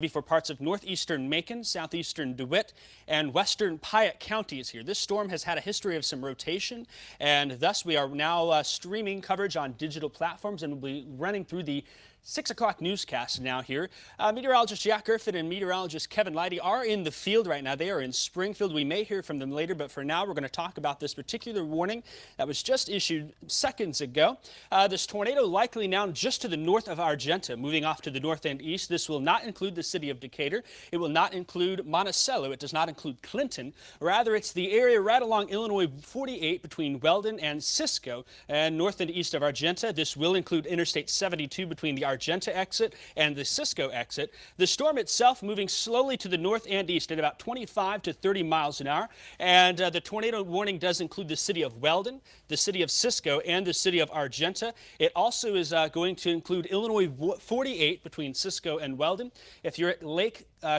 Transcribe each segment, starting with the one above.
For parts of northeastern Macon, southeastern DeWitt, and western Piatt counties here. This storm has had a history of some rotation, and thus we are now streaming coverage on digital platforms, and we'll be running through the 6 o'clock newscast now here. Meteorologist Jack Griffin and meteorologist Kevin Leidy are in the field right now. They are in Springfield. We may hear from them later, but for now we're going to talk about this particular warning that was just issued seconds ago. This tornado likely now just to the north of Argenta, moving off to the north and east. This will not include the city of Decatur. It will not include Monticello. It does not include Clinton. Rather, it's the area right along Illinois 48 between Weldon and Cisco and north and east of Argenta. This will include Interstate 72 between the Argenta exit and the Cisco exit. The storm itself moving slowly to the north and east at about 25 to 30 miles an hour. And the tornado warning does include the city of Weldon, the city of Cisco, and the city of Argenta. It also is going to include Illinois 48 between Cisco and Weldon. If you're at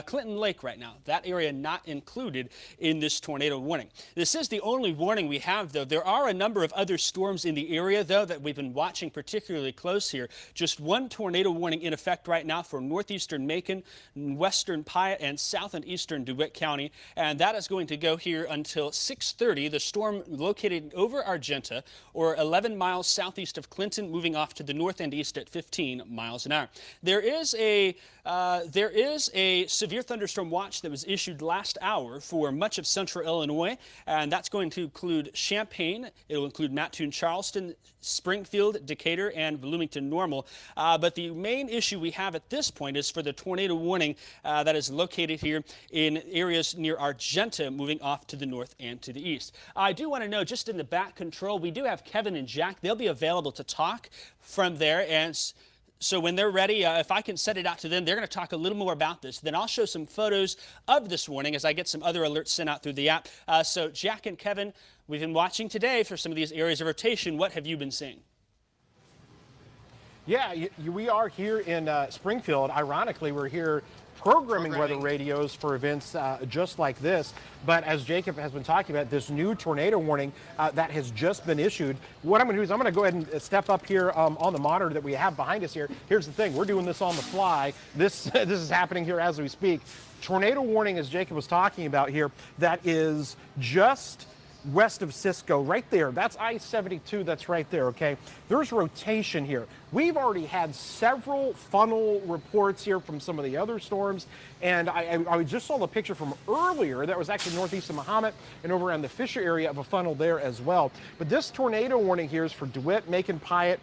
Clinton Lake right now, that area not included in this tornado warning. This is the only warning we have, though. There are a number of other storms in the area, though, that we've been watching particularly close here. Just one tornado warning in effect right now for northeastern Macon, western Piatt, and south and eastern DeWitt County, and that is going to go here until 6:30. The storm located over Argenta, or 11 miles southeast of Clinton, moving off to the north and east at 15 miles an hour. There is a severe thunderstorm watch that was issued last hour for much of central Illinois, and that's going to include Champaign. It will include Mattoon, Charleston, Springfield, Decatur, and Bloomington Normal. But the main issue we have at this point is for the tornado warning that is located here in areas near Argenta, moving off to the north and to the east. I do want to know, just in the back control, we do have Kevin and Jack. They'll be available to talk from there, and so when they're ready, if I can set it out to them, they're going to talk a little more about this. Then I'll show some photos of this warning as I get some other alerts sent out through the app. So Jack and Kevin, we've been watching today for some of these areas of rotation. What have you been seeing? Yeah, we are here in Springfield. Ironically, we're here programming weather radios for events just like this. But as Jacob has been talking about, this new tornado warning that has just been issued, what I'm going to do is I'm going to go ahead and step up here on the monitor that we have behind us here. Here's the thing. We're doing this on the fly. This is happening here as we speak. Tornado warning, as Jacob was talking about here, that is just west of Cisco, right there. That's I-72, that's right there, okay? There's rotation here. We've already had several funnel reports here from some of the other storms, and I just saw the picture from earlier that was actually northeast of Mahomet and over around the Fisher area of a funnel there as well. But this tornado warning here is for DeWitt, Macon, Piatt.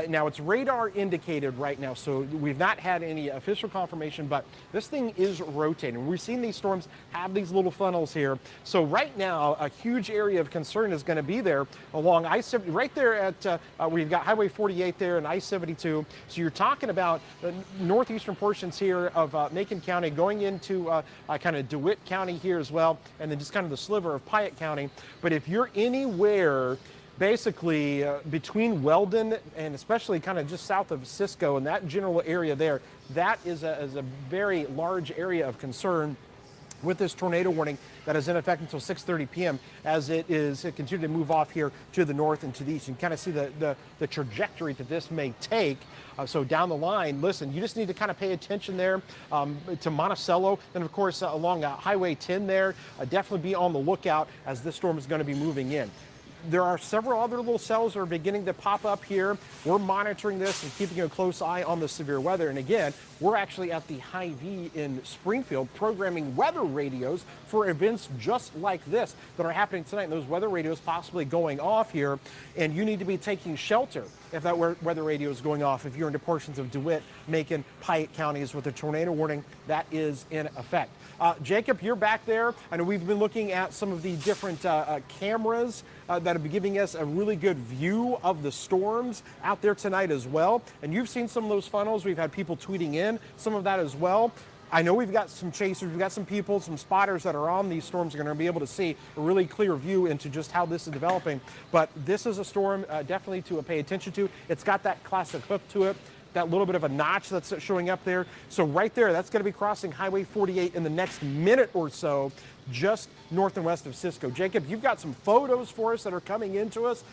Now, it's radar indicated right now, so we've not had any official confirmation, but this thing is rotating. We've seen these storms have these little funnels here. So right now, a huge area of concern is going to be there along I-70, right there at, we've got Highway 48 there and I-72. So you're talking about the northeastern portions here of Macon County going into kind of DeWitt County here as well, and then just kind of the sliver of Piatt County. But if you're anywhere basically between Weldon and especially kind of just south of Cisco and that general area there, that is a very large area of concern with this tornado warning that is in effect until 6:30 p.m. as it continues to move off here to the north and to the east. You can kind of see the trajectory that this may take. So down the line, listen, you just need to kind of pay attention there to Monticello. Then, of course, along Highway 10 there, definitely be on the lookout as this storm is going to be moving in. There are several other little cells that are beginning to pop up here. We're monitoring this and keeping a close eye on the severe weather. And again, we're actually at the Hy-Vee in Springfield programming weather radios for events just like this that are happening tonight. And those weather radios possibly going off here. And you need to be taking shelter if that weather radio is going off, if you're into portions of DeWitt, Macon, Piatt counties with a tornado warning that is in effect. Jacob, you're back there. I know we've been looking at some of the different cameras that have been giving us a really good view of the storms out there tonight as well. And you've seen some of those funnels. We've had people tweeting in some of that as well. I know we've got some chasers, we've got some people, some spotters that are on these storms are going to be able to see a really clear view into just how this is developing. But this is a storm definitely to pay attention to. It's got that classic hook to it, that little bit of a notch that's showing up there. So right there, that's going to be crossing Highway 48 in the next minute or so, just north and west of Cisco. Jacob, you've got some photos for us that are coming into us.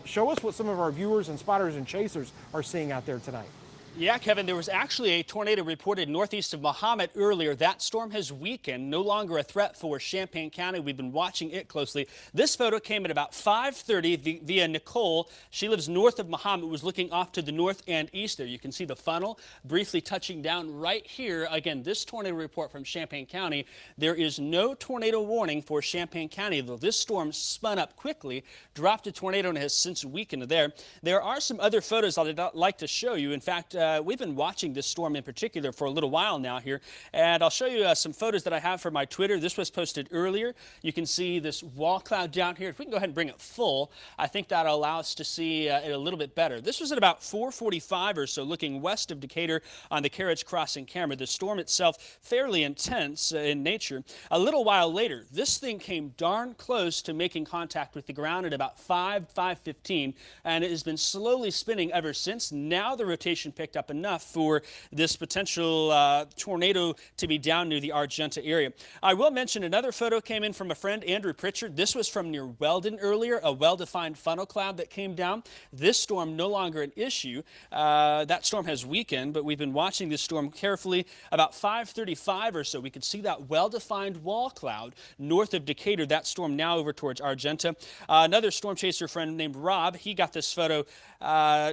Show us what some of our viewers and spotters and chasers are seeing out there tonight. Yeah, Kevin, there was actually a tornado reported northeast of Mahomet earlier. That storm has weakened, no longer a threat for Champaign County. We've been watching it closely. This photo came at about 5:30 via Nicole. She lives north of Mahomet, was looking off to the north and east there. You can see the funnel briefly touching down right here. Again, this tornado report from Champaign County. There is no tornado warning for Champaign County, though this storm spun up quickly, dropped a tornado, and has since weakened there. There are some other photos I'd like to show you. In fact, we've been watching this storm in particular for a little while now here, and I'll show you some photos that I have for my Twitter. This was posted earlier. You can see this wall cloud down here. If we can go ahead and bring it full, I think that'll allow us to see it a little bit better. This was at about 4:45 or so, looking west of Decatur on the carriage crossing camera. The storm itself fairly intense in nature. A little while later, this thing came darn close to making contact with the ground at about 5:15, and it has been slowly spinning ever since. Now the rotation picked up enough for this potential tornado to be down near the Argenta area. I will mention another photo came in from a friend, Andrew Pritchard. This was from near Weldon earlier, a well-defined funnel cloud that came down. This storm no longer an issue. That storm has weakened, but we've been watching this storm carefully. About 5:35 or so, we could see that well-defined wall cloud north of Decatur. That storm now over towards Argenta. Another storm chaser friend named Rob, he got this photo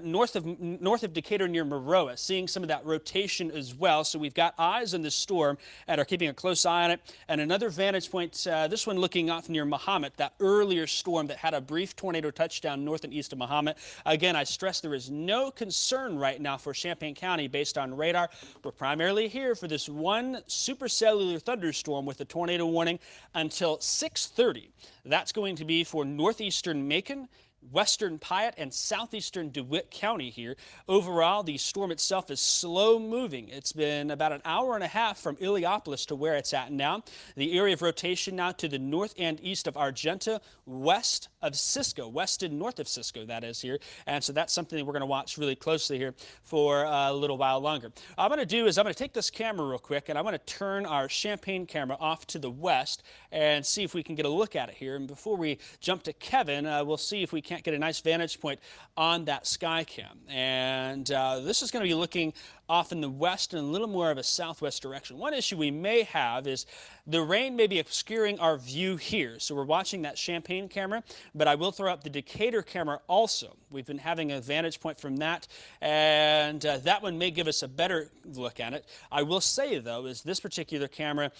north of Decatur near Maroa, seeing some of that rotation as well. So we've got eyes on this storm and are keeping a close eye on it. And another vantage point, this one looking off near Mahomet, that earlier storm that had a brief tornado touchdown north and east of Mahomet. Again, I stress there is no concern right now for Champaign County based on radar. We're primarily here for this one supercellular thunderstorm with a tornado warning until 6:30. That's going to be for northeastern Macon, western Piatt, and southeastern DeWitt County here. Overall, the storm itself is slow moving. It's been about an hour and a half from Illiopolis to where it's at now. The area of rotation now to the north and east of Argenta, west of Cisco, west and north of Cisco, that is here. And so that's something that we're going to watch really closely here for a little while longer. What I'm going to do is I'm going to take this camera real quick, and I'm going to turn our Champaign camera off to the west and see if we can get a look at it here. And before we jump to Kevin, we'll see if we can't get a nice vantage point on that sky cam. And this is going to be looking off in the west and a little more of a southwest direction. One issue we may have is the rain may be obscuring our view here. So we're watching that Champaign camera, but I will throw up the Decatur camera also. We've been having a vantage point from that, and that one may give us a better look at it. I will say, though, is this particular camera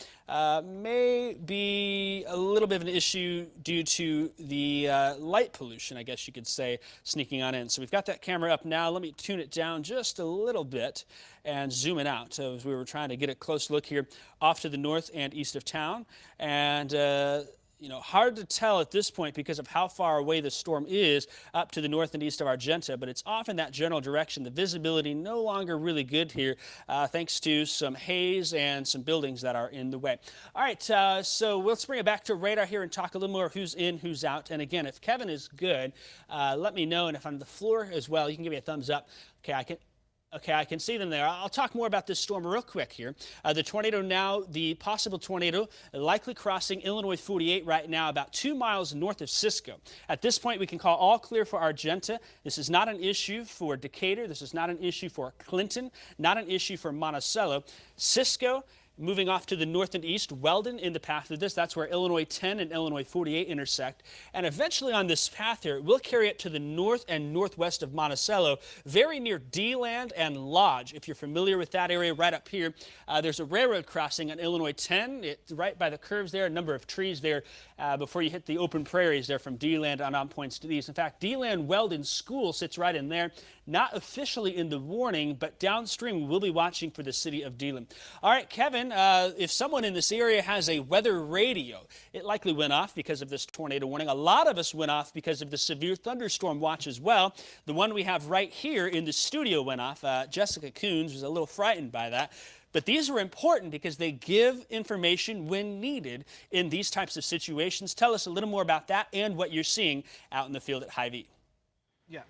may be a little bit of an issue due to the light pollution, I guess you could say, sneaking on in. So we've got that camera up now. Let me tune it down just a little bit and zoom it out. So as we were trying to get a close look here off to the north and east of town. And you know, hard to tell at this point because of how far away the storm is up to the north and east of Argenta, but it's off in that general direction. The visibility no longer really good here thanks to some haze and some buildings that are in the way. All right, so let's bring it back to radar here and talk a little more who's in, who's out. And again, if Kevin is good, let me know. And if I'm on the floor as well, you can give me a thumbs up. Okay, I can see them there. I'll talk more about this storm real quick here. The tornado now, the possible tornado, likely crossing Illinois 48 right now, about 2 miles north of Cisco. At this point, we can call all clear for Argenta. This is not an issue for Decatur. This is not an issue for Clinton, not an issue for Monticello. Cisco, moving off to the north and east, Weldon in the path of this. That's where Illinois 10 and Illinois 48 intersect. And eventually on this path here, we'll carry it to the north and northwest of Monticello, very near D-Land and Lodge. If you're familiar with that area right up here, there's a railroad crossing on Illinois 10. It's right by the curves there, a number of trees there before you hit the open prairies there from D-Land on points to these. In fact, D-Land Weldon School sits right in there. Not officially in the warning, but downstream we'll be watching for the city of D-Land. All right, Kevin, if someone in this area has a weather radio, it likely went off because of this tornado warning. A lot of us went off because of the severe thunderstorm watch as well. The one we have right here in the studio went off. Jessica Coons was a little frightened by that. But these are important because they give information when needed in these types of situations. Tell us a little more about that and what you're seeing out in the field at Hy-Vee. Yeah.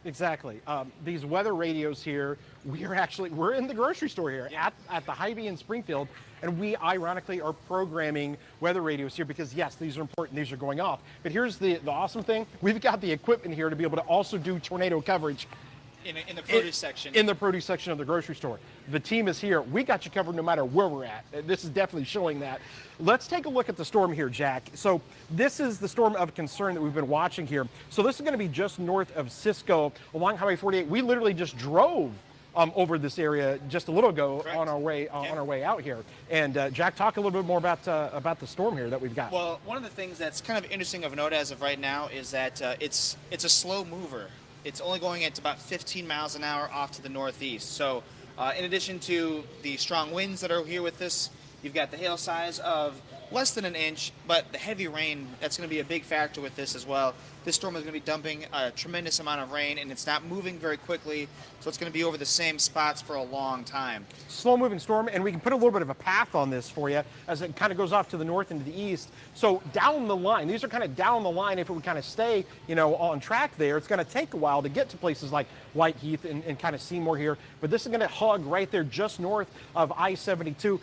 Exactly. These weather radios here, we're in the grocery store here at the Hy-Vee in Springfield, and we ironically are programming weather radios here because yes, these are important, these are going off. But here's the awesome thing, we've got the equipment here to be able to also do tornado coverage in the produce section. In the produce section of the grocery store. The team is here. We got you covered no matter where we're at. This is definitely showing that. Let's take a look at the storm here, Jack. So this is the storm of concern that we've been watching here. So this is going to be just north of Cisco along Highway 48. We literally just drove over this area just a little ago. Correct. on our way out here. And Jack, talk a little bit more about the storm here that we've got. Well, one of the things that's kind of interesting of note as of right now is that it's a slow mover. It's only going at about 15 miles an hour off to the northeast. So in addition to the strong winds that are here with this, you've got the hail size of less than an inch, but the heavy rain, that's going to be a big factor with this as well. This storm is going to be dumping a tremendous amount of rain, and it's not moving very quickly, so it's going to be over the same spots for a long time. Slow-moving storm, and we can put a little bit of a path on this for you as it kind of goes off to the north and to the east. So down the line, these are kind of down the line. If it would kind of stay, on track there, it's going to take a while to get to places like Whiteheath and kind of Seymour here. But this is going to hug right there just north of I-72,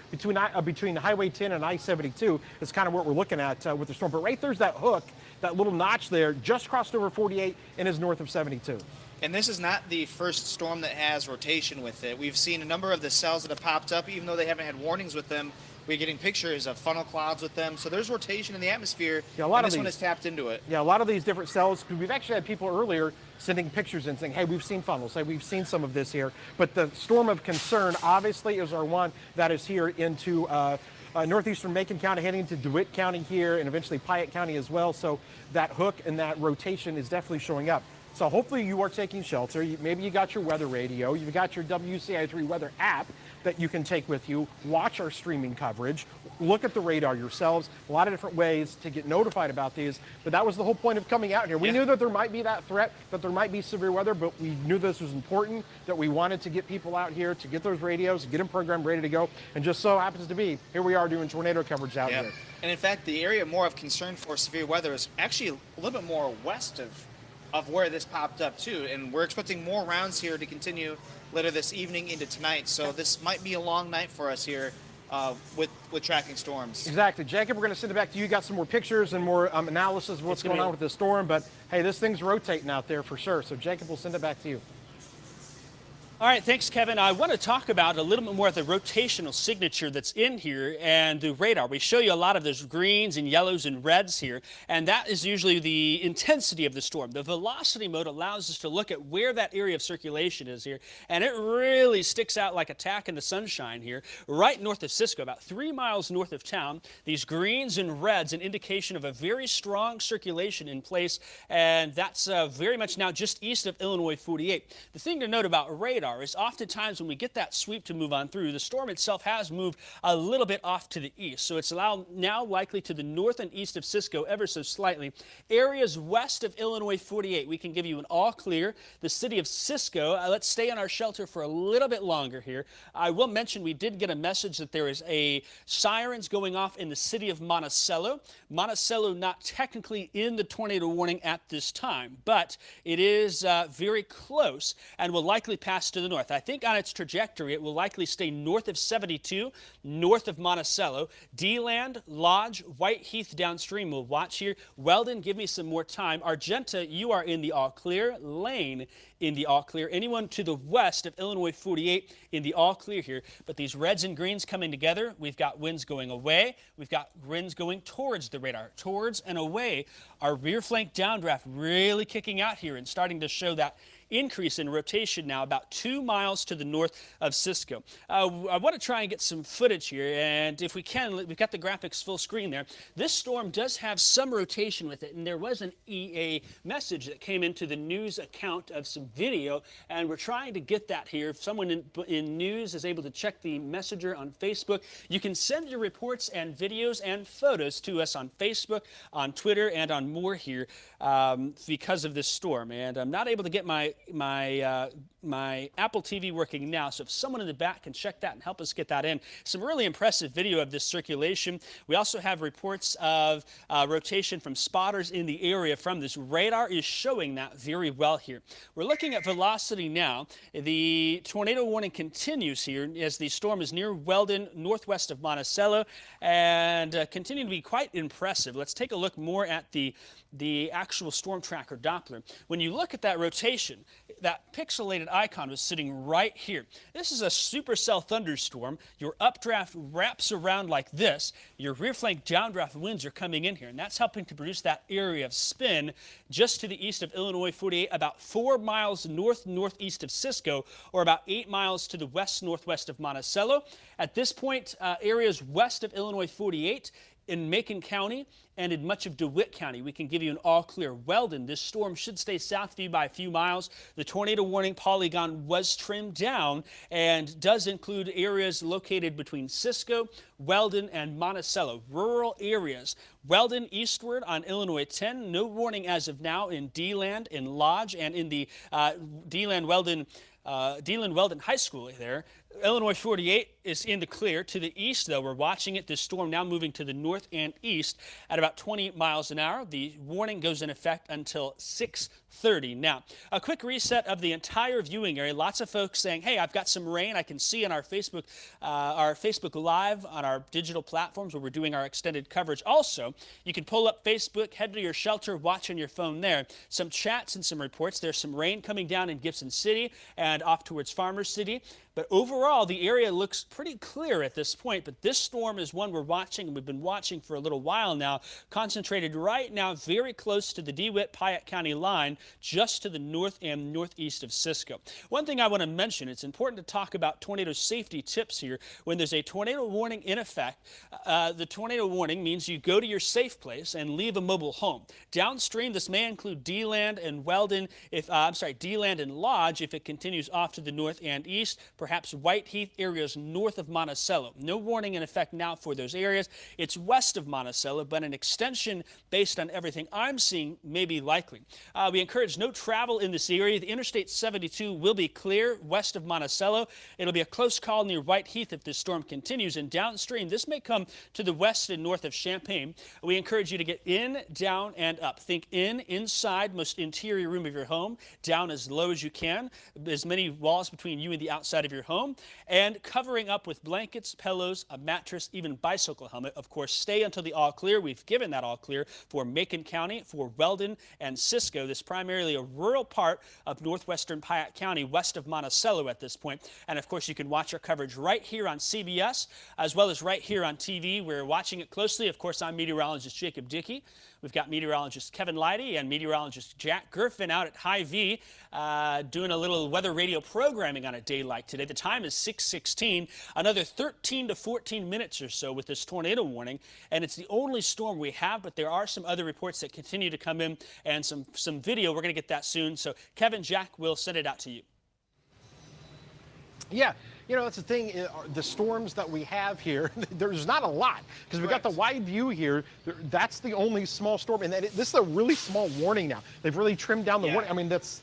between Highway 10 and I-72 is kind of what we're looking at with the storm. But right there's that hook, that little notch there, just crossed over 48 and is north of 72. And this is not the first storm that has rotation with it. We've seen a number of the cells that have popped up, even though they haven't had warnings with them. We're getting pictures of funnel clouds with them. So there's rotation in the atmosphere, yeah, a lot and of this these, one has tapped into it. Yeah, a lot of these different cells, because we've actually had people earlier sending pictures in saying, hey, we've seen funnels, hey, we've seen some of this here. But the storm of concern, obviously, is our one that is here into northeastern Macon County, heading into DeWitt County here, and eventually Piatt County as well. So that hook and that rotation is definitely showing up. So hopefully you are taking shelter. Maybe you got your weather radio. You've got your WCIA 3 weather app that you can take with you. Watch our streaming coverage. Look at the radar yourselves. A lot of different ways to get notified about these. But that was the whole point of coming out here. We knew that there might be that threat, that there might be severe weather, but we knew this was important, that we wanted to get people out here to get those radios, get them programmed, ready to go. And just so happens to be, here we are doing tornado coverage out here. And in fact, the area more of concern for severe weather is actually a little bit more west of where this popped up too, and we're expecting more rounds here to continue later this evening into tonight. So this might be a long night for us here with tracking storms. Exactly. Jacob, we're going to send it back to you. You got some more pictures and more analysis of what's going on with the storm, but hey, this thing's rotating out there for sure. So Jacob, we'll send it back to you. All right, thanks, Kevin. I want to talk about a little bit more of the rotational signature that's in here and the radar. We show you a lot of those greens and yellows and reds here, and that is usually the intensity of the storm. The velocity mode allows us to look at where that area of circulation is here, and it really sticks out like a tack in the sunshine here, right north of Cisco, about 3 miles north of town. These greens and reds, an indication of a very strong circulation in place, and that's very much now just east of Illinois 48. The thing to note about radar is oftentimes when we get that sweep to move on through, the storm itself has moved a little bit off to the east. So it's now likely to the north and east of Cisco ever so slightly. Areas west of Illinois 48, we can give you an all clear. The city of Cisco, let's stay in our shelter for a little bit longer here. I will mention we did get a message that there is a sirens going off in the city of Monticello. Monticello not technically in the tornado warning at this time, but it is very close and will likely pass to the north. I think on its trajectory, it will likely stay north of 72, north of Monticello. D-Land, Lodge, Whiteheath downstream will watch here. Weldon, give me some more time. Argenta, you are in the all clear. Lane in the all clear. Anyone to the west of Illinois 48 in the all clear here. But these reds and greens coming together, we've got winds going away. We've got winds going towards the radar, towards and away. Our rear flank downdraft really kicking out here and starting to show that increase in rotation now about 2 miles to the north of Cisco. I want to try and get some footage here, and if we can, we've got the graphics full screen there. This storm does have some rotation with it, and there was an EA message that came into the news account of some video, and we're trying to get that here. If someone in news is able to check the messenger on Facebook, you can send your reports and videos and photos to us on Facebook, on Twitter, and on more here because of this storm. And I'm not able to get my Apple TV working now, so if someone in the back can check that and help us get that in. Some really impressive video of this circulation. We also have reports of rotation from spotters in the area from this. Radar is showing that very well here. We're looking at velocity now. The tornado warning continues here as the storm is near Weldon, northwest of Monticello, and continuing to be quite impressive. Let's take a look more at the actual storm tracker Doppler. When you look at that rotation, that pixelated icon was sitting right here. This is a supercell thunderstorm. Your updraft wraps around like this. Your rear flank downdraft winds are coming in here, and that's helping to produce that area of spin just to the east of Illinois 48, about 4 miles northeast of Cisco, or about 8 miles to the west-northwest of Monticello. At this point, areas west of Illinois 48, in Macon County and in much of DeWitt County, we can give you an all-clear. Weldon, this storm should stay south of you by a few miles. The tornado warning polygon was trimmed down and does include areas located between Cisco, Weldon, and Monticello. Rural areas. Weldon eastward on Illinois 10. No warning as of now in D-Land, in Lodge, and in the D-Land-Weldon High School there. Illinois 48 is in the clear. To the east, though, we're watching it. This storm now moving to the north and east at about 20 miles an hour. The warning goes in effect until 6:30. Now, a quick reset of the entire viewing area. Lots of folks saying, hey, I've got some rain. I can see on our Facebook Live on our digital platforms where we're doing our extended coverage. Also, you can pull up Facebook, head to your shelter, watch on your phone there. Some chats and some reports. There's some rain coming down in Gibson City and off towards Farmers City. But overall, the area looks pretty clear at this point. But this storm is one we're watching, and we've been watching for a little while now, concentrated right now very close to the DeWitt-Piatt County line, just to the north and northeast of Cisco. One thing I want to mention, it's important to talk about tornado safety tips here. When there's a tornado warning in effect, the tornado warning means you go to your safe place and leave a mobile home. Downstream, this may include D-Land and Weldon, D-Land and Lodge if it continues off to the north and east. Perhaps Whiteheath areas north of Monticello. No warning in effect now for those areas. It's west of Monticello, but an extension based on everything I'm seeing may be likely. We encourage no travel in this area. The Interstate 72 will be clear west of Monticello. It'll be a close call near Whiteheath if this storm continues. And downstream, this may come to the west and north of Champaign. We encourage you to get in, down, and up. Think in, inside, most interior room of your home, down as low as you can, as many walls between you and the outside of your home, and covering up with blankets, pillows, a mattress, even bicycle helmet. Of course, stay until the all clear. We've given that all clear for Macon County, for Weldon and Cisco. This is primarily a rural part of northwestern Piatt County, west of Monticello at this point. And of course, you can watch our coverage right here on CBS, as well as right here on TV. We're watching it closely. Of course, I'm meteorologist Jacob Dickey. We've got meteorologist Kevin Leidy and meteorologist Jack Griffin out at Hy-Vee doing a little weather radio programming on a day like today. The time is 6:16, another 13 to 14 minutes or so with this tornado warning. And it's the only storm we have, but there are some other reports that continue to come in and some video. We're going to get that soon. So Kevin, Jack, we'll send it out to you. Yeah. You know, that's the thing, the storms that we have here, there's not a lot, because we've got the wide view here. That's the only small storm, and this is a really small warning now. They've really trimmed down the warning. I mean, it's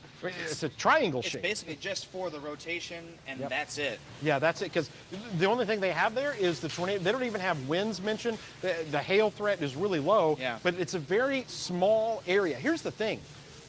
a triangle shape. It's basically just for the rotation, and that's it. Yeah, that's it, because the only thing they have there is the tornado. They don't even have winds mentioned. The hail threat is really low, but it's a very small area. Here's the thing.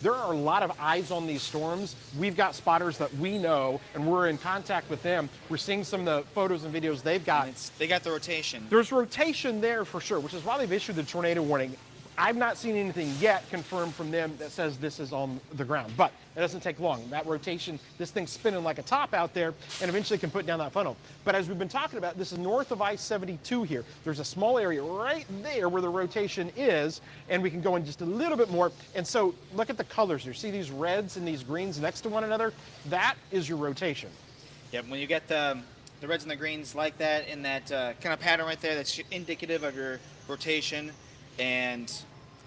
There are a lot of eyes on these storms. We've got spotters that we know, and we're in contact with them. We're seeing some of the photos and videos they've got. They got the rotation. There's rotation there for sure, which is why they've issued the tornado warning. I've not seen anything yet confirmed from them that says this is on the ground, but it doesn't take long. That rotation, this thing's spinning like a top out there, and eventually can put down that funnel. But as we've been talking about, this is north of I-72 here. There's a small area right there where the rotation is, and we can go in just a little bit more. And so look at the colors here. See these reds and these greens next to one another? That is your rotation. Yeah, when you get the reds and the greens like that in that kind of pattern right there, that's indicative of your rotation. And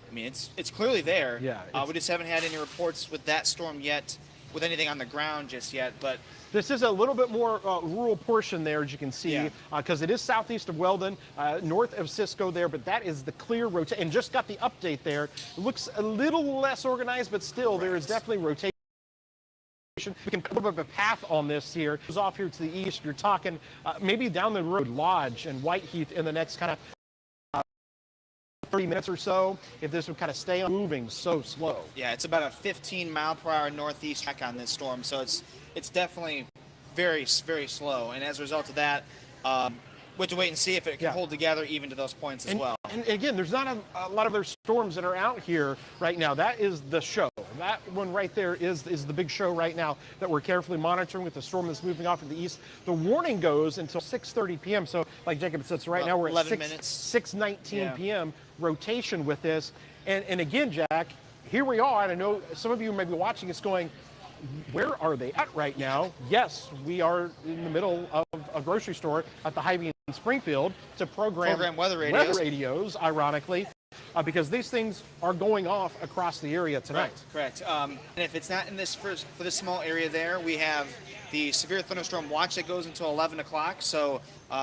I mean, it's clearly there. Yeah. We just haven't had any reports with that storm yet, with anything on the ground just yet. But this is a little bit more rural portion there, as you can see, because it is southeast of Weldon, north of Cisco there, but that is the clear rotation. And just got the update there. It looks a little less organized, but still there is definitely rotation. We can put a little bit of a path on this here. It goes off here to the east. You're talking maybe down the road, Lodge and Whiteheath in the next kind of 30 minutes or so, if this would kind of stay on moving so slow. Yeah, it's about a 15-mile-per-hour northeast track on this storm, so it's definitely very, very slow. And as a result of that, we have to wait and see if it can hold together even to those points as well. And again, there's not a lot of other storms that are out here right now. That is the show. That one right there is the big show right now that we're carefully monitoring with the storm that's moving off to the east. The warning goes until 6:30 p.m. So like Jacob said, so right now we're at 11 minutes. 6:19 p.m. rotation with this. And again, Jack, here we are. And I know some of you may be watching us going, where are they at right now? Yes, we are in the middle of a grocery store at the Hy-Vee in Springfield to program weather radios, ironically, because these things are going off across the area tonight. Correct. And if it's not in this for this small area there, we have the severe thunderstorm watch that goes until 11 o'clock. So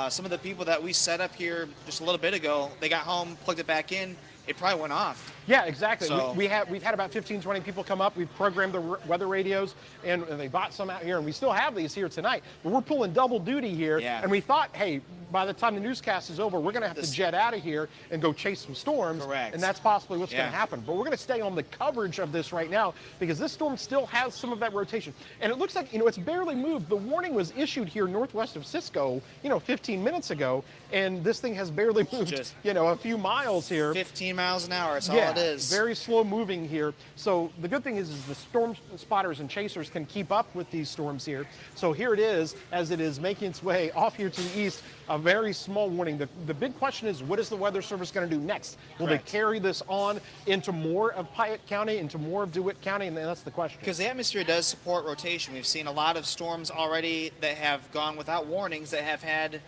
some of the people that we set up here just a little bit ago, they got home, plugged it back in. It probably went off. Yeah, exactly. So, we've had about 15, 20 people come up. We've programmed the weather radios, and they bought some out here, and we still have these here tonight. But we're pulling double duty here, and we thought, hey, by the time the newscast is over, we're going to have to jet out of here and go chase some storms. Correct. And that's possibly what's going to happen. But we're going to stay on the coverage of this right now because this storm still has some of that rotation. And it looks like, it's barely moved. The warning was issued here northwest of Cisco, 15 minutes ago, and this thing has barely moved, just a few miles here. 15 miles an hour, that's all it is. Very slow moving here. So the good thing is the storm spotters and chasers can keep up with these storms here. So here it is as it is making its way off here to the east. A very small warning. The big question is, what is the Weather Service going to do next? Will they carry this on into more of Piatt County, into more of DeWitt County? And that's the question. Because the atmosphere does support rotation. We've seen a lot of storms already that have gone without warnings that have had,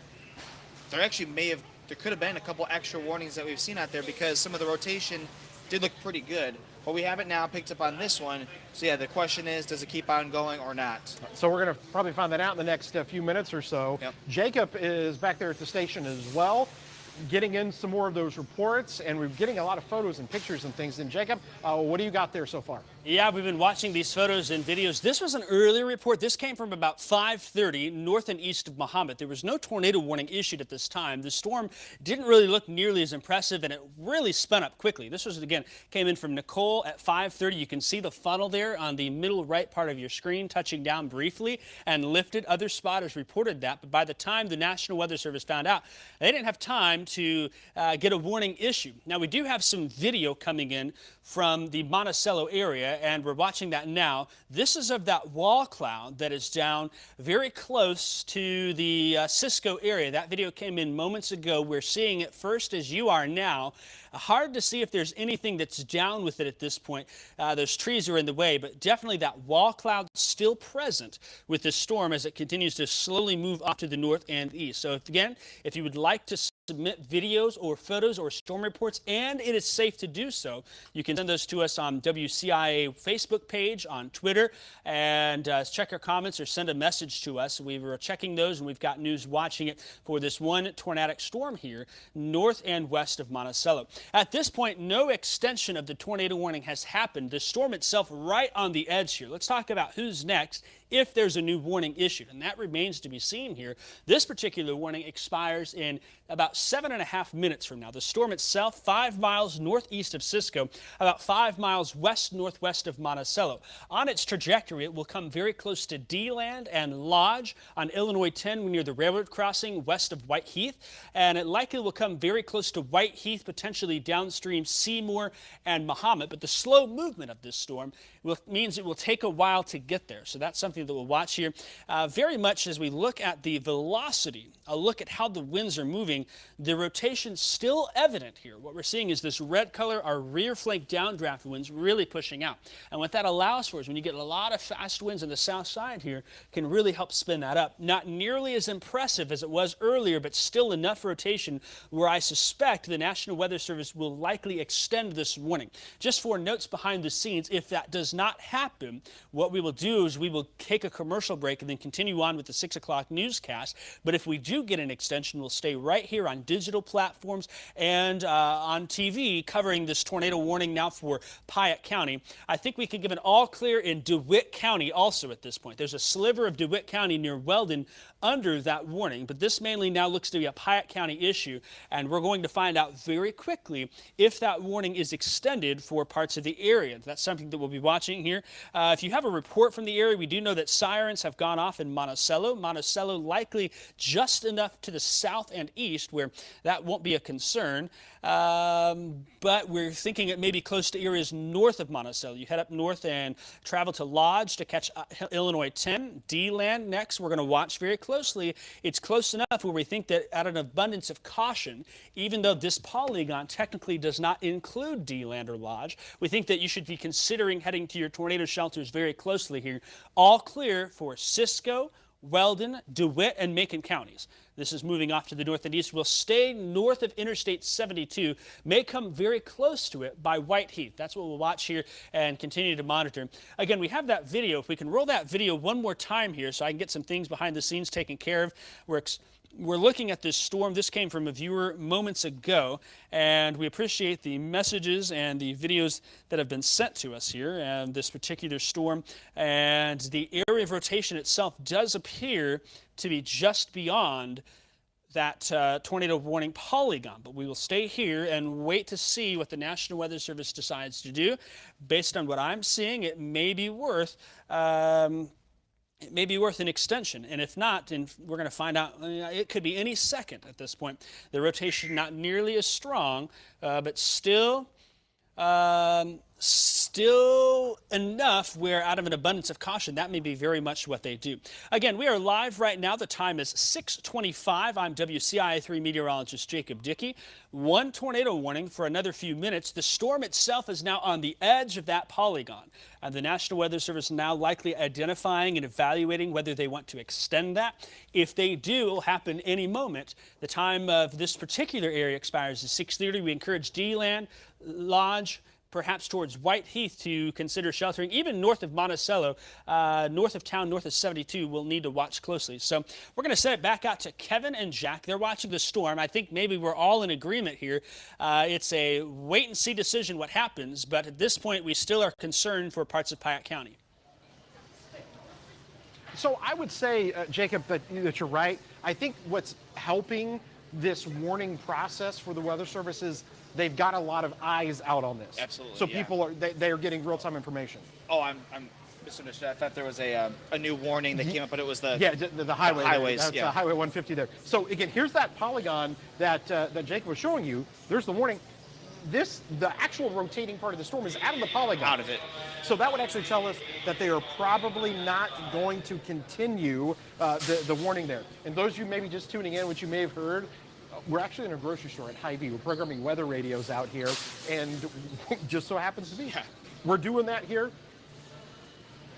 there could have been a couple extra warnings that we've seen out there because some of the rotation did look pretty good. But we haven't now picked up on this one. So yeah, the question is, does it keep on going or not? So we're going to probably find that out in the next few minutes or so. Yep. Jacob is back there at the station as well, getting in some more of those reports, and we're getting a lot of photos and pictures and things. And Jacob, what do you got there so far? Yeah, we've been watching these photos and videos. This was an earlier report. This came from about 5:30 north and east of Mahomet. There was no tornado warning issued at this time. The storm didn't really look nearly as impressive, and it really spun up quickly. This was, again, came in from Nicole at 5:30. You can see the funnel there on the middle right part of your screen touching down briefly and lifted. Other spotters reported that, but by the time the National Weather Service found out, they didn't have time to get a warning issued. Now, we do have some video coming in from the Monticello area, and we're watching that now. This is of that wall cloud that is down very close to the Cisco area. That video came in moments ago. We're seeing it first as you are now. Hard to see if there's anything that's down with it at this point. Those trees are in the way, but definitely that wall cloud still present with this storm as it continues to slowly move off to the north and east. So again, if you would like to submit videos or photos or storm reports, and it is safe to do so, you can send those to us on WCIA Facebook page, on Twitter, and check our comments or send a message to us. We were checking those, and we've got news watching it for this one tornadic storm here north and west of Monticello. At this point, no extension of the tornado warning has happened. The storm itself right on the edge here. Let's talk about who's next if there's a new warning issued, and that remains to be seen here. This particular warning expires in about 7.5 minutes from now. The storm itself, 5 miles northeast of Cisco, about 5 miles west-northwest of Monticello. On its trajectory, it will come very close to D-Land and Lodge on Illinois 10 near the railroad crossing west of White Heath, and it likely will come very close to White Heath, potentially downstream Seymour and Mahomet. But the slow movement of this storm means it will take a while to get there. So that's something that we'll watch here. Very much as we look at the velocity, a look at how the winds are moving, the rotation still evident here. What we're seeing is this red color, our rear flank downdraft winds really pushing out. And what that allows for is when you get a lot of fast winds on the south side here, can really help spin that up. Not nearly as impressive as it was earlier, but still enough rotation where I suspect the National Weather Service will likely extend this warning. Just for notes behind the scenes, if that does not happen, what we will do is we will take a commercial break and then continue on with the 6 o'clock newscast. But if we do get an extension, we'll stay right here on digital platforms and on TV covering this tornado warning now for Piatt County. I think we could give an all clear in DeWitt County also at this point. There's a sliver of DeWitt County near Weldon under that warning, but this mainly now looks to be a Piatt County issue, and we're going to find out very quickly if that warning is extended for parts of the area. That's something that we'll be watching here. If you have a report from the area, we do know that sirens have gone off in Monticello. Monticello likely just enough to the south and east where that won't be a concern. But we're thinking it may be close to areas north of Monticello. You head up north and travel to Lodge to catch Illinois 10. D-Land next. We're going to watch very closely. It's close enough where we think that out of an abundance of caution, even though this polygon technically does not include D-Land or Lodge, we think that you should be considering heading to your tornado shelters very closely here. All clear for Cisco, Weldon, DeWitt, and Macon counties. This is moving off to the north and east. We'll stay north of Interstate 72, may come very close to it by White Heath. That's what we'll watch here and continue to monitor. Again, we have that video. If we can roll that video one more time here so I can get some things behind the scenes taken care of. We're looking at this storm. This came from a viewer moments ago, and we appreciate the messages and the videos that have been sent to us here and this particular storm. And the area of rotation itself does appear to be just beyond that tornado warning polygon, but we will stay here and wait to see what the National Weather Service decides to do. Based on what I'm seeing, it may be worth an extension, and if not, then we're going to find out. It could be any second at this point. The rotation not nearly as strong, but still enough where out of an abundance of caution, that may be very much what they do. Again, we are live right now. The time is 6:25. I'm WCIA 3 meteorologist Jacob Dickey. One tornado warning for another few minutes. The storm itself is now on the edge of that polygon, and the National Weather Service now likely identifying and evaluating whether they want to extend that. If they do, it will happen any moment. The time of this particular area expires at 6:30. We encourage D-Land, Lodge, perhaps towards White Heath to consider sheltering. Even north of Monticello, north of town, north of 72, we'll need to watch closely. So we're going to send it back out to Kevin and Jack. They're watching the storm. I think maybe we're all in agreement here. It's a wait-and-see decision what happens, but at this point, we still are concerned for parts of Piatt County. So I would say, Jacob, that you're right. I think what's helping this warning process for the Weather Service is they've got a lot of eyes out on this. Absolutely. So people are they are getting real-time information. Oh, I'm misunderstood. I thought there was a new warning that came up, but it was the the highway. The highways. That's yeah. Highway 150 there. So again, here's that polygon that that Jacob was showing you. There's the warning. The actual rotating part of the storm is out of the polygon. Out of it. So that would actually tell us that they are probably not going to continue the warning there. And those of you maybe just tuning in, which you may have heard, we're actually in a grocery store at Hy-Vee. We're programming weather radios out here, and just so happens to be. Yeah. We're doing that here.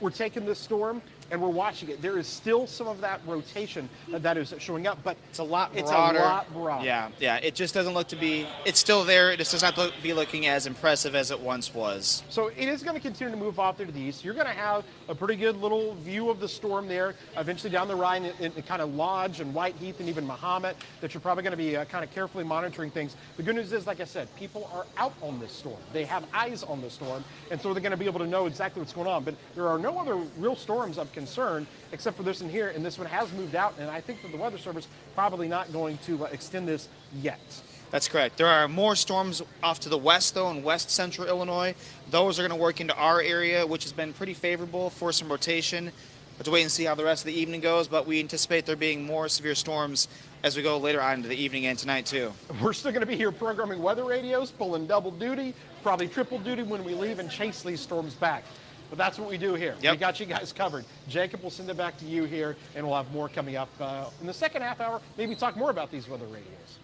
We're taking this storm, and we're watching it. There is still some of that rotation that is showing up, but it's a lot broader. It's a lot broader. Yeah. It just doesn't look to be. It's still there. It just does not be looking as impressive as it once was. So it is going to continue to move off there to the east. You're going to have a pretty good little view of the storm there. Eventually down the Rhine, in kind of Lodge and White Heath and even Mahomet, that you're probably going to be kind of carefully monitoring things. The good news is, like I said, people are out on this storm. They have eyes on the storm, and so they're going to be able to know exactly what's going on. But there are no other real storms of concern except for this one here, and this one has moved out, and I think that the Weather Service probably not going to extend this yet. That's correct. There are more storms off to the west, though, in west central Illinois. Those are going to work into our area, which has been pretty favorable for some rotation. We'll have to wait and see how the rest of the evening goes, but we anticipate there being more severe storms as we go later on into the evening and tonight, too. We're still going to be here programming weather radios, pulling double duty, probably triple duty when we leave and chase these storms back. But that's what we do here. Yep. We got you guys covered. Jacob, we'll send it back to you here, and we'll have more coming up in the second half hour. Maybe talk more about these weather radios.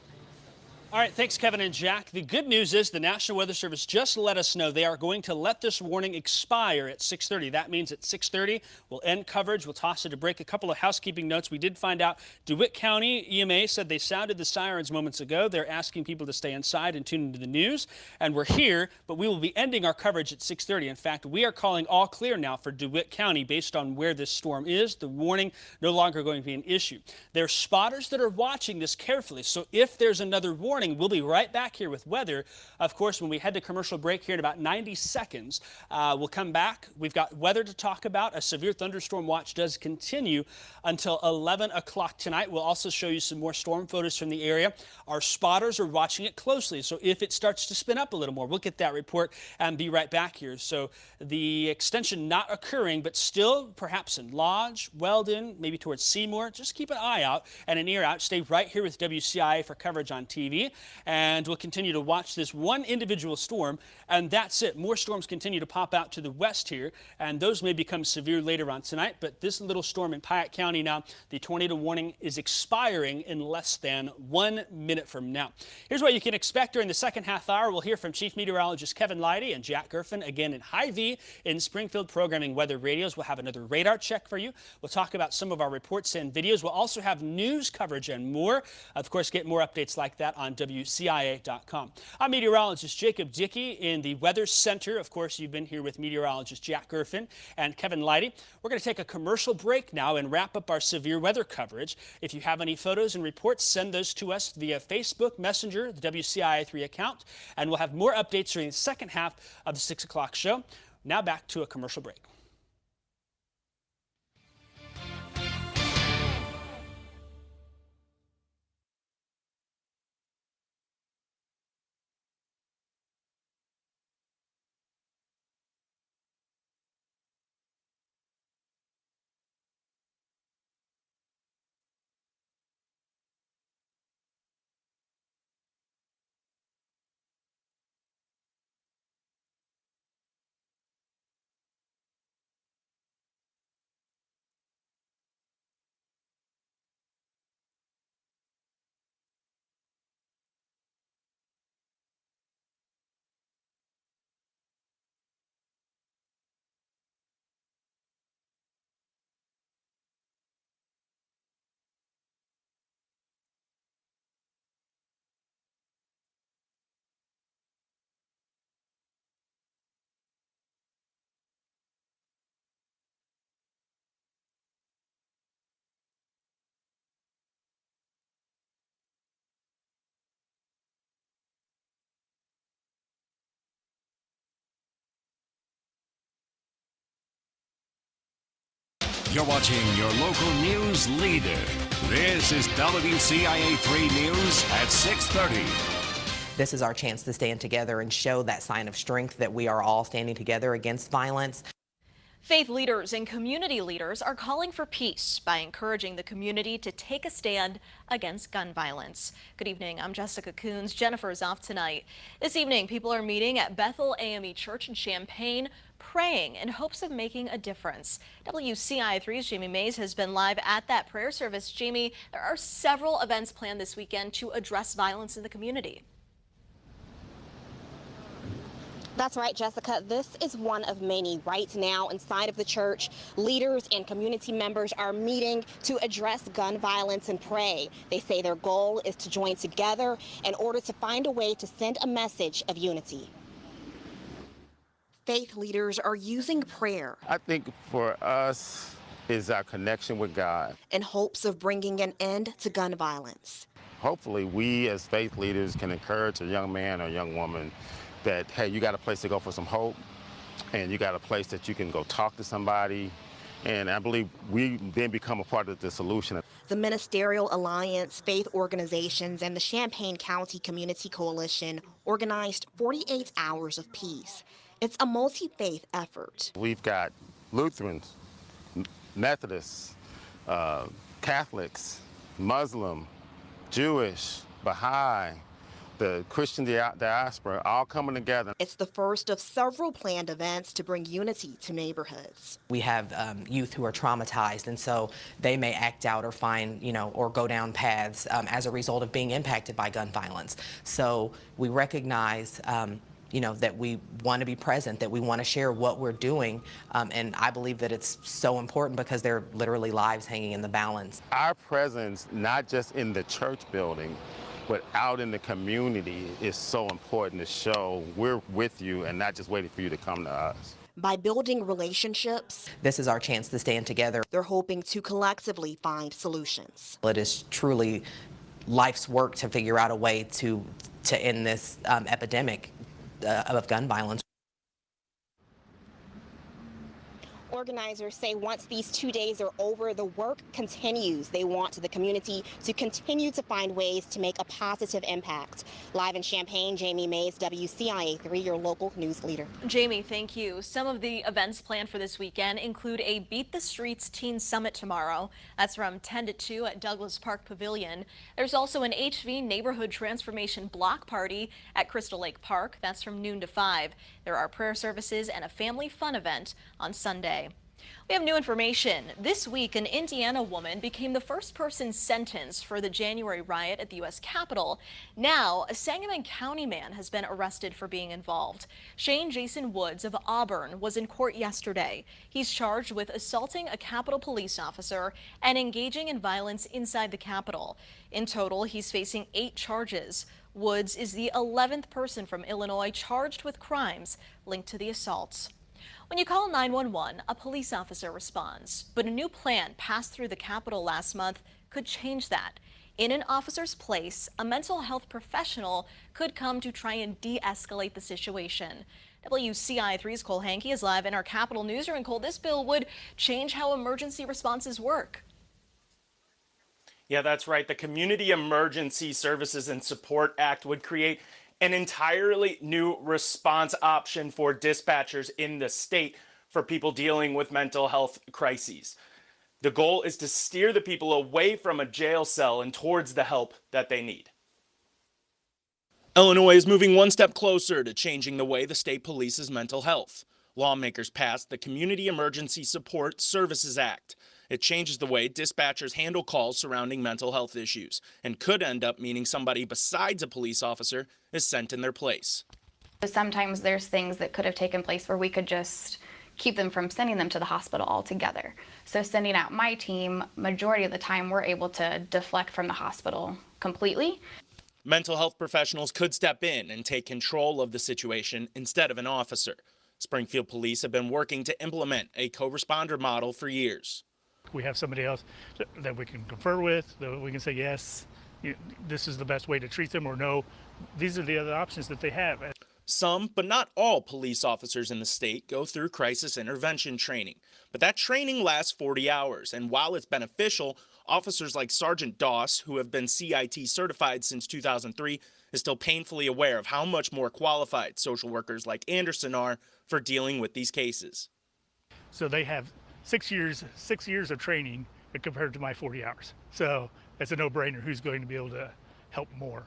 All right, thanks, Kevin and Jack. The good news is the National Weather Service just let us know they are going to let this warning expire at 6:30. That means at 6:30, we'll end coverage. We'll toss it a break. A couple of housekeeping notes. We did find out DeWitt County EMA said they sounded the sirens moments ago. They're asking people to stay inside and tune into the news. And we're here, but we will be ending our coverage at 6:30. In fact, we are calling all clear now for DeWitt County based on where this storm is. The warning no longer going to be an issue. There are spotters that are watching this carefully. So if there's another warning, warning. We'll be right back here with weather. Of course, when we head to commercial break here in about 90 seconds, we'll come back. We've got weather to talk about. A severe thunderstorm watch does continue until 11 o'clock tonight. We'll also show you some more storm photos from the area. Our spotters are watching it closely, so if it starts to spin up a little more, we'll get that report and be right back here. So the extension not occurring, but still perhaps in Lodge, Weldon, maybe towards Seymour. Just keep an eye out and an ear out. Stay right here with WCIA for coverage on TV, and we'll continue to watch this one individual storm, and that's it. More storms continue to pop out to the west here, and those may become severe later on tonight, but this little storm in Piatt County now, the tornado warning is expiring in less than 1 minute from now. Here's what you can expect during the second half hour. We'll hear from Chief Meteorologist Kevin Lighty and Jack Gerfen again in Hy-Vee in Springfield programming weather radios. We'll have another radar check for you. We'll talk about some of our reports and videos. We'll also have news coverage and more. Of course, get more updates like that on WCIA.com. I'm meteorologist Jacob Dickey in the Weather Center. Of course, you've been here with meteorologist Jack Gerfen and Kevin Lighty. We're going to take a commercial break now and wrap up our severe weather coverage. If you have any photos and reports, send those to us via Facebook Messenger, the WCIA3 account, and we'll have more updates during the second half of the 6 o'clock show. Now back to a commercial break. You're watching your local news leader. This is WCIA 3 News at 6:30. This is our chance to stand together and show that sign of strength that we are all standing together against violence. Faith leaders and community leaders are calling for peace by encouraging the community to take a stand against gun violence. Good evening, I'm Jessica Coons. Jennifer is off tonight. This evening, people are meeting at Bethel AME Church in Champaign, praying in hopes of making a difference. WCIA3's Jamie Mays has been live at that prayer service. Jamie, there are several events planned this weekend to address violence in the community. That's right, Jessica. This is one of many. Right now inside of the church, leaders and community members are meeting to address gun violence and pray. They say their goal is to join together in order to find a way to send a message of unity. Faith leaders are using prayer. I think for us is our connection with God. In hopes of bringing an end to gun violence. Hopefully we as faith leaders can encourage a young man or young woman that, hey, you got a place to go for some hope, and you got a place that you can go talk to somebody, and I believe we then become a part of the solution. The Ministerial Alliance, faith organizations, and the Champaign County Community Coalition organized 48 Hours of Peace. It's a multi-faith effort. We've got Lutherans, Methodists, Catholics, Muslim, Jewish, Baha'i, the Christian diaspora, all coming together. It's the first of several planned events to bring unity to neighborhoods. We have youth who are traumatized, and so they may act out or find, or go down paths as a result of being impacted by gun violence. So we recognize that we want to be present, that we want to share what we're doing, and I believe that it's so important because there are literally lives hanging in the balance. Our presence, not just in the church building, but out in the community, is so important to show we're with you and not just waiting for you to come to us. By building relationships, this is our chance to stand together. They're hoping to collectively find solutions. It is truly life's work to figure out a way to end this epidemic of gun violence. Organizers say once these 2 days are over, the work continues. They want the community to continue to find ways to make a positive impact. Live in Champaign, Jamie Mays, WCIA 3, your local news leader. Jamie, thank you. Some of the events planned for this weekend include a Beat the Streets Teen Summit tomorrow. That's from 10 to 2 at Douglas Park Pavilion. There's also an HV Neighborhood Transformation Block Party at Crystal Lake Park. That's from noon to 5. There are prayer services and a family fun event on Sunday. We have new information. This week, an Indiana woman became the first person sentenced for the January riot at the U.S. Capitol. Now, a Sangamon County man has been arrested for being involved. Shane Jason Woods of Auburn was in court yesterday. He's charged with assaulting a Capitol police officer and engaging in violence inside the Capitol. In total, he's facing 8 charges. Woods is the 11th person from Illinois charged with crimes linked to the assaults. When you call 911, a police officer responds, but a new plan passed through the Capitol last month could change that. In an officer's place, a mental health professional could come to try and de-escalate the situation. WCIA 3's Cole Hankey is live in our Capitol newsroom. Cole, this bill would change how emergency responses work. Yeah, that's right. The Community Emergency Services and Support Act would create an entirely new response option for dispatchers in the state for people dealing with mental health crises. The goal is to steer the people away from a jail cell and towards the help that they need. Illinois is moving one step closer to changing the way the state polices mental health. Lawmakers passed the Community Emergency Support Services Act. It changes the way dispatchers handle calls surrounding mental health issues and could end up meaning somebody besides a police officer is sent in their place. Sometimes there's things that could have taken place where we could just keep them from sending them to the hospital altogether. So sending out my team, majority of the time we're able to deflect from the hospital completely. Mental health professionals could step in and take control of the situation instead of an officer. Springfield police have been working to implement a co-responder model for years. We have somebody else that we can confer with, that we can say, yes, this is the best way to treat them, or no, these are the other options that they have. Some, but not all, police officers in the state go through crisis intervention training. But that training lasts 40 hours, and while it's beneficial, officers like Sergeant Doss, who have been CIT certified since 2003, is still painfully aware of how much more qualified social workers like Anderson are for dealing with these cases. So they have 6 years of training compared to my 40 hours. So it's a no-brainer who's going to be able to help more.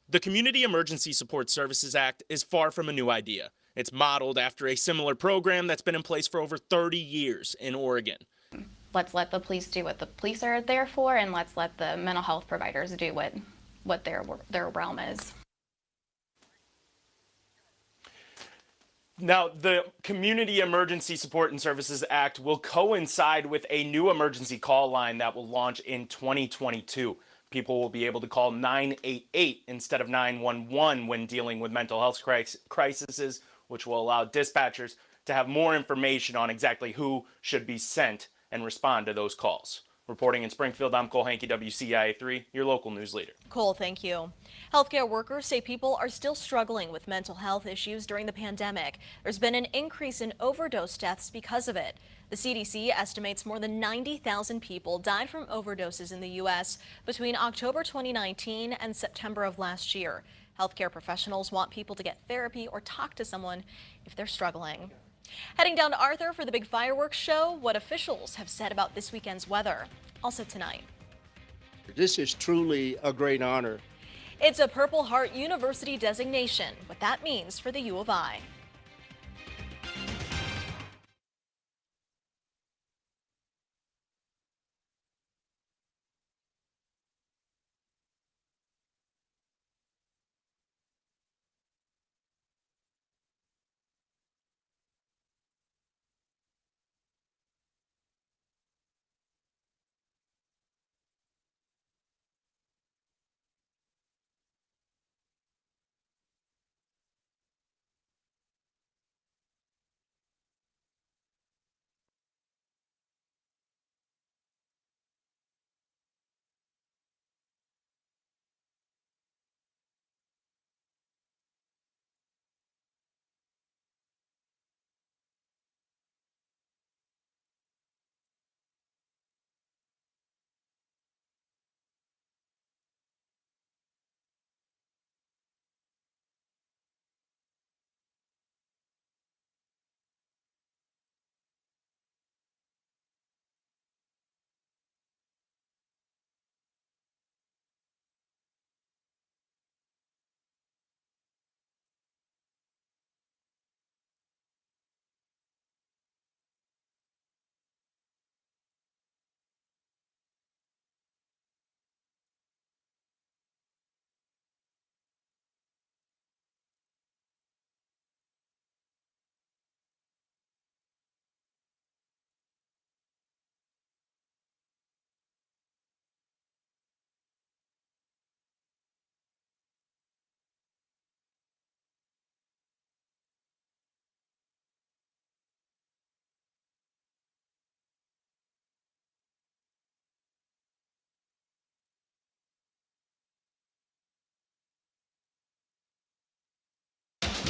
The Community Emergency Support Services Act is far from a new idea. It's modeled after a similar program that's been in place for over 30 years in Oregon. Let's let the police do what the police are there for, and let's let the mental health providers do what their realm is. Now, the Community Emergency Support and Services Act will coincide with a new emergency call line that will launch in 2022. People will be able to call 988 instead of 911 when dealing with mental health crises, which will allow dispatchers to have more information on exactly who should be sent and respond to those calls. Reporting in Springfield, I'm Cole Hankey, WCIA 3, your local news leader. Cole, thank you. Healthcare workers say people are still struggling with mental health issues during the pandemic. There's been an increase in overdose deaths because of it. The CDC estimates more than 90,000 people died from overdoses in the U.S. between October 2019 and September of last year. Healthcare professionals want people to get therapy or talk to someone if they're struggling. Heading down to Arthur for the big fireworks show, what officials have said about this weekend's weather. Also tonight. This is truly a great honor. It's a Purple Heart University designation, what that means for the U of I.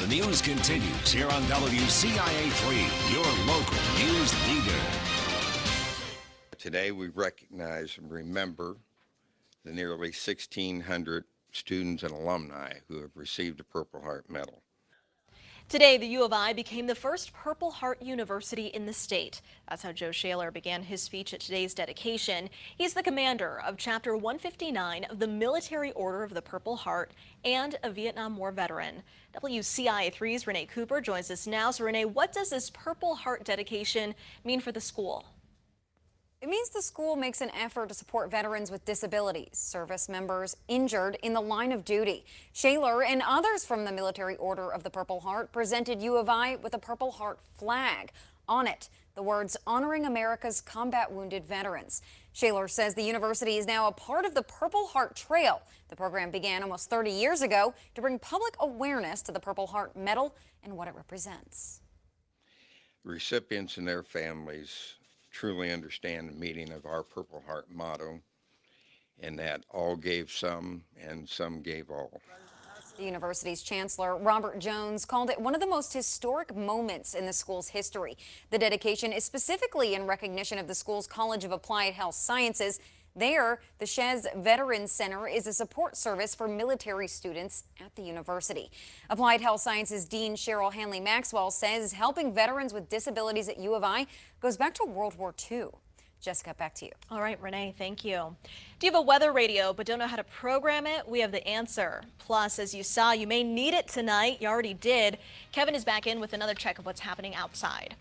The news continues here on WCIA 3, your local news leader. Today we recognize and remember the nearly 1,600 students and alumni who have received a Purple Heart Medal. Today, the U of I became the first Purple Heart University in the state. That's how Joe Shaler began his speech at today's dedication. He's the commander of Chapter 159 of the Military Order of the Purple Heart and a Vietnam War veteran. WCIA 3's Renee Cooper joins us now. So Renee, what does this Purple Heart dedication mean for the school? It means the school makes an effort to support veterans with disabilities, service members injured in the line of duty. Shaler and others from the Military Order of the Purple Heart presented U of I with a Purple Heart flag. On it, the words honoring America's combat wounded veterans. Shaler says the university is now a part of the Purple Heart Trail. The program began almost 30 years ago to bring public awareness to the Purple Heart Medal and what it represents. Recipients and their families truly understand the meaning of our Purple Heart motto, and that all gave some and some gave all. The university's chancellor, Robert Jones, called it one of the most historic moments in the school's history. The dedication is specifically in recognition of the school's College of Applied Health Sciences. There, the Shez Veterans Center is a support service for military students at the university. Applied Health Sciences Dean Cheryl Hanley Maxwell says helping veterans with disabilities at U of I goes back to World War II. Jessica, back to you. All right, Renee, thank you. Do you have a weather radio but don't know how to program it? We have the answer. Plus, as you saw, you may need it tonight. You already did. Kevin is back in with another check of what's happening outside.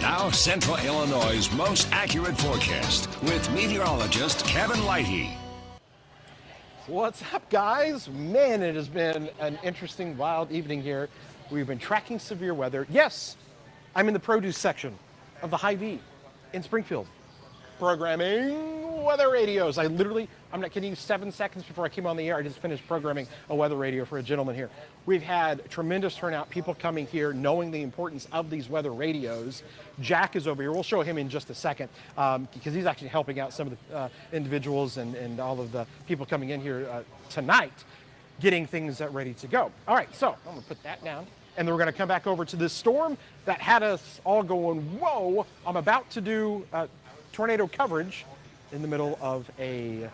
Now, Central Illinois' most accurate forecast with meteorologist Kevin Lighty. What's up, guys? Man, it has been an interesting, wild evening here We've been tracking severe weather. Yes, I'm in the produce section of the Hy-Vee in Springfield, programming weather radios. I'm not kidding you, 7 seconds before I came on the air, I just finished programming a weather radio for a gentleman here. We've had tremendous turnout, people coming here knowing the importance of these weather radios. Jack is over here. We'll show him in just a second because he's actually helping out some of the individuals and all of the people coming in here tonight, getting things ready to go. All right, so I'm going to put that down. And then we're going to come back over to this storm that had us all going, whoa, I'm about to do tornado coverage in the middle of a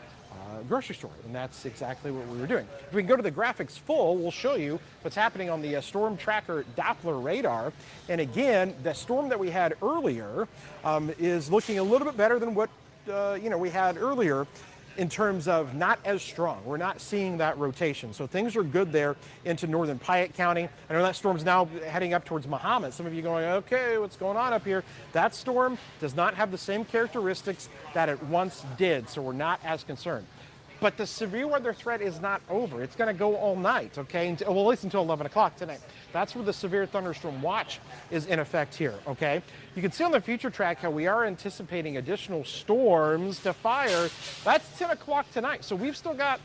grocery store. And that's exactly what we were doing. If we can go to the graphics full, we'll show you what's happening on the storm tracker Doppler radar. And again, the storm that we had earlier is looking a little bit better than what we had earlier, in terms of not as strong. We're not seeing that rotation. So things are good there into northern Piatt County. I know that storm's now heading up towards Mahomet. Some of you going, okay, what's going on up here? That storm does not have the same characteristics that it once did, so we're not as concerned. But the severe weather threat is not over. It's going to go all night, okay? Well, at least until 11 o'clock tonight. That's where the severe thunderstorm watch is in effect here, okay? You can see on the future track how we are anticipating additional storms to fire. That's 10 o'clock tonight. So we've still got,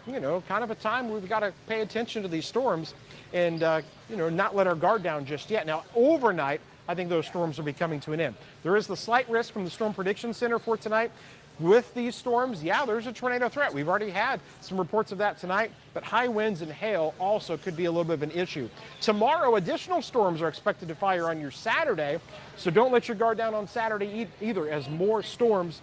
kind of a time where we've got to pay attention to these storms and, not let our guard down just yet. Now, overnight, I think those storms will be coming to an end. There is the slight risk from the Storm Prediction Center for tonight. With these storms, yeah, there's a tornado threat. We've already had some reports of that tonight, but high winds and hail also could be a little bit of an issue. Tomorrow, additional storms are expected to fire on your Saturday, so don't let your guard down on Saturday either, as more storms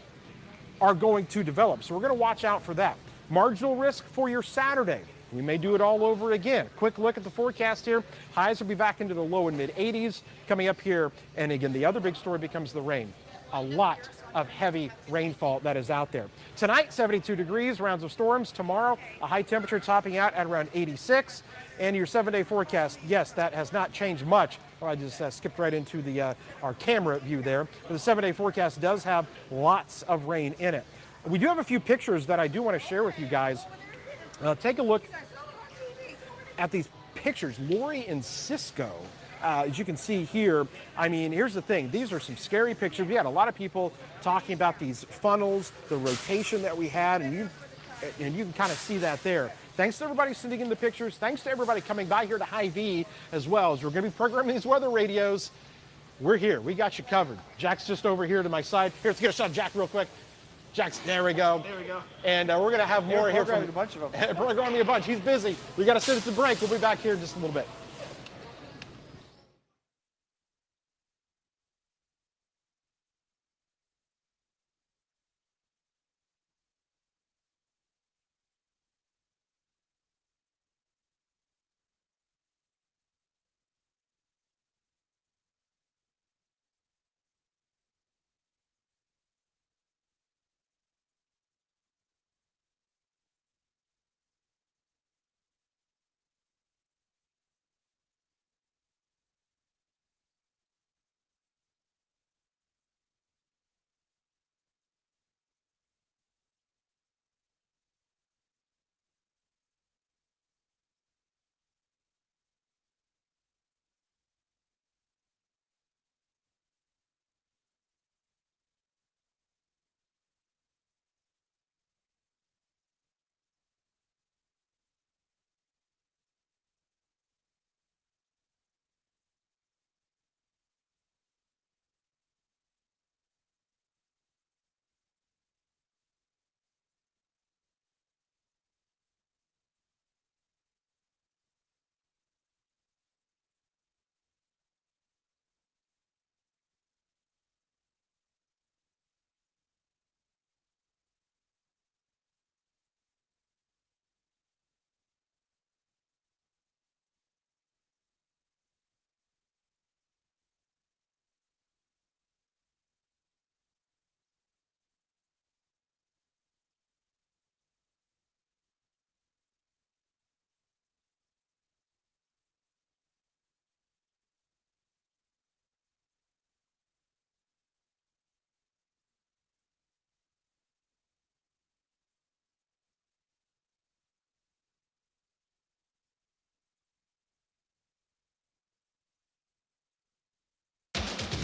are going to develop. So we're going to watch out for that. Marginal risk for your Saturday. We may do it all over again. Quick look at the forecast here. Highs will be back into the low and mid 80s coming up here. And again, the other big story becomes the rain. A lot of heavy rainfall that is out there. Tonight, 72 degrees, rounds of storms. Tomorrow, a high temperature topping out at around 86. And your 7-day forecast, yes, that has not changed much. Oh, I just skipped right into the our camera view there. But the 7-day forecast does have lots of rain in it. We do have a few pictures that I do want to share with you guys. Take a look at these pictures. Lori and Cisco. As you can see here, I mean, here's the thing. These are some scary pictures. We had a lot of people talking about these funnels, the rotation that we had, and you can kind of see that there. Thanks to everybody sending in the pictures. Thanks to everybody coming by here to Hy-Vee as well. As we're going to be programming these weather radios, we're here. We got you covered. Jack's just over here to my side. Here, let's get a shot of Jack real quick. Jack's, there we go. There we go. And we're going to have more here. Programming a bunch of them. Programming a bunch. He's busy. We got to send it to break. We'll be back here in just a little bit.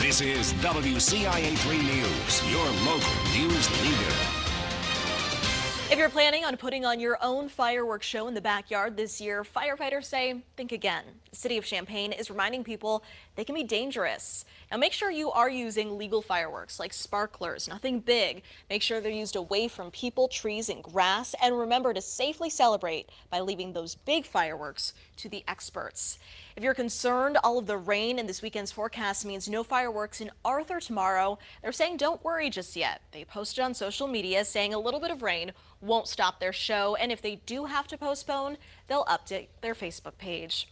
This is WCIA 3 News, your local news leader. If you're planning on putting on your own fireworks show in the backyard this year, firefighters say think again. The city of Champaign is reminding people they can be dangerous. Now make sure you are using legal fireworks like sparklers, nothing big. Make sure they're used away from people, trees, and grass. And remember to safely celebrate by leaving those big fireworks to the experts. If you're concerned, all of the rain in this weekend's forecast means no fireworks in Arthur tomorrow. They're saying don't worry just yet. They posted on social media saying a little bit of rain won't stop their show, and if they do have to postpone, they'll update their Facebook page.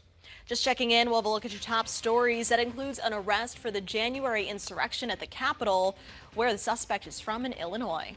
Just checking in, we'll have a look at your top stories. That includes an arrest for the January insurrection at the Capitol, where the suspect is from in Illinois.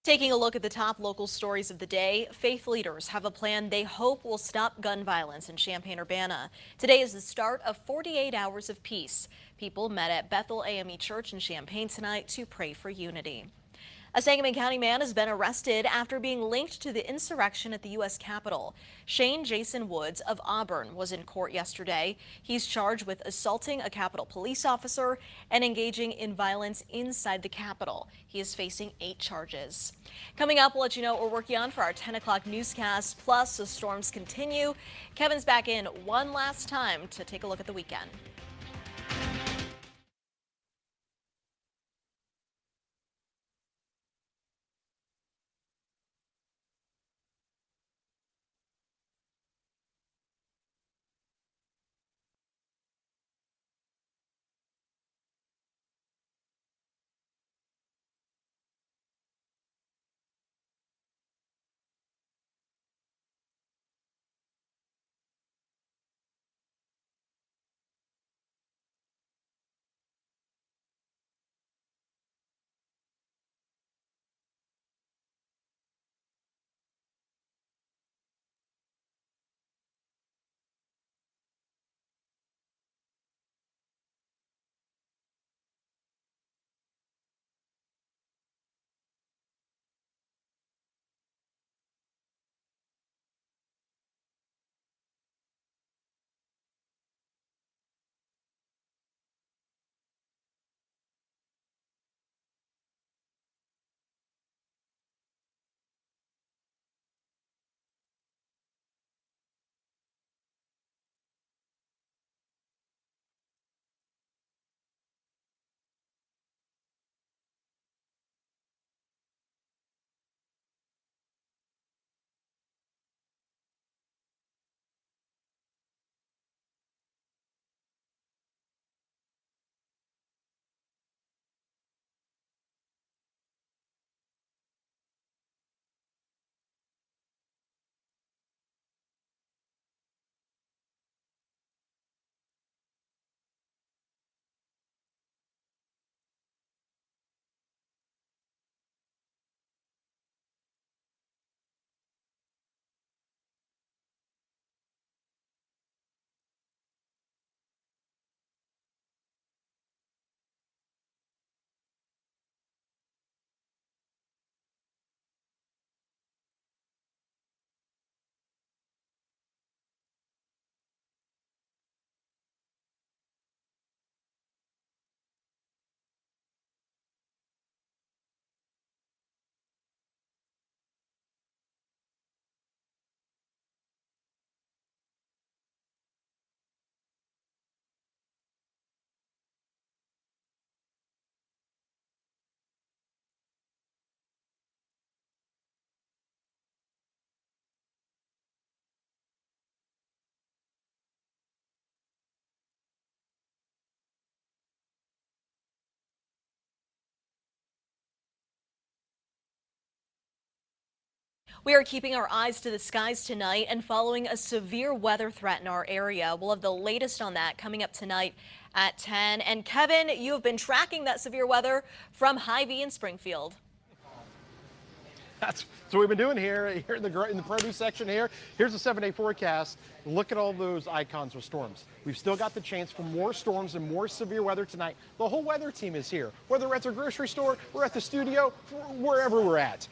Taking a look at the top local stories of the day, faith leaders have a plan they hope will stop gun violence in Champaign-Urbana. Today is the start of 48 hours of peace. People met at Bethel AME Church in Champaign tonight to pray for unity. A Sangamon County man has been arrested after being linked to the insurrection at the U.S. Capitol. Shane Jason Woods of Auburn was in court yesterday. He's charged with assaulting a Capitol police officer and engaging in violence inside the Capitol. He is facing 8 charges. Coming up, we'll let you know what we're working on for our 10 o'clock newscast. Plus, the storms continue. Kevin's back in one last time to take a look at the weekend. We are keeping our eyes to the skies tonight and following a severe weather threat in our area. We'll have the latest on that coming up tonight at 10. And Kevin, you have been tracking that severe weather from Hy-Vee in Springfield. That's what we've been doing here in the produce section here. Here's the 7-day forecast. Look at all those icons with storms. We've still got the chance for more storms and more severe weather tonight. The whole weather team is here. Whether we're at the grocery store, we're at the studio, wherever we're at.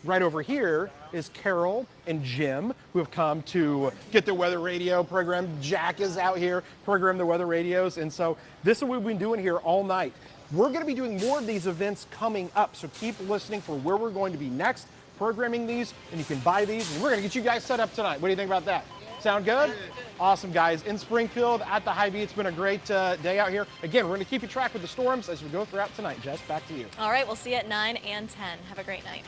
Right over here is Carol and Jim, who have come to get their weather radio program. Jack is out here, program the weather radios. And so this is what we've been doing here all night. We're going to be doing more of these events coming up. So keep listening for where we're going to be next, programming these, and you can buy these. And we're going to get you guys set up tonight. What do you think about that? Sound good? Awesome, guys. In Springfield at the Hy-Vee, it's been a great day out here. Again, we're going to keep you track with the storms as we go throughout tonight. Jess, back to you. All right, we'll see you at 9 and 10. Have a great night.